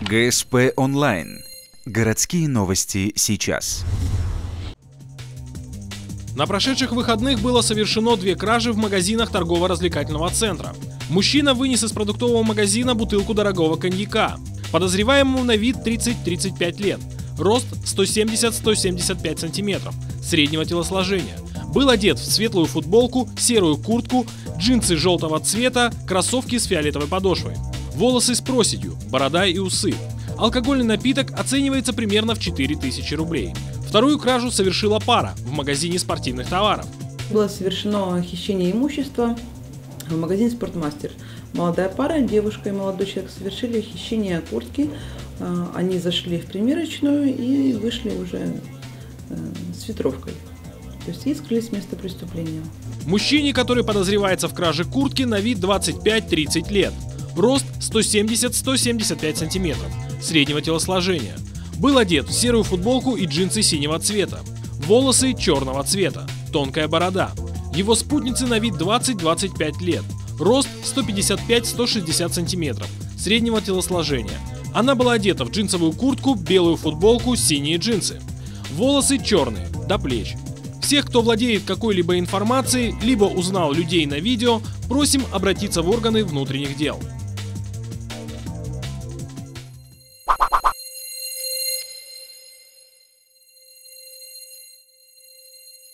ГСП онлайн. Городские новости сейчас. На прошедших выходных было совершено 2 кражи в магазинах торгово-развлекательного центра. Мужчина вынес из продуктового магазина бутылку дорогого коньяка. Подозреваемому на вид 30-35 лет. Рост 170-175 см. Среднего телосложения. Был одет в светлую футболку, серую куртку, джинсы желтого цвета, кроссовки с фиолетовой подошвой. Волосы с проседью, борода и усы. Алкогольный напиток оценивается примерно в 4000 рублей. Вторую кражу совершила пара в магазине спортивных товаров. Было совершено хищение имущества в магазине «Спортмастер». Молодая пара, девушка и молодой человек, совершили хищение куртки. Они зашли в примерочную и вышли уже с ветровкой. То есть и скрылись с места преступления. Мужчине, который подозревается в краже куртки, на вид 25-30 лет. Рост 170-175 см. Среднего телосложения. Был одет в серую футболку и джинсы синего цвета. Волосы черного цвета. Тонкая борода. Его спутнице на вид 20-25 лет. Рост 155-160 см. Среднего телосложения. Она была одета в джинсовую куртку, белую футболку, синие джинсы. Волосы черные, до плеч. Всех, кто владеет какой-либо информацией, либо узнал людей на видео, просим обратиться в органы внутренних дел.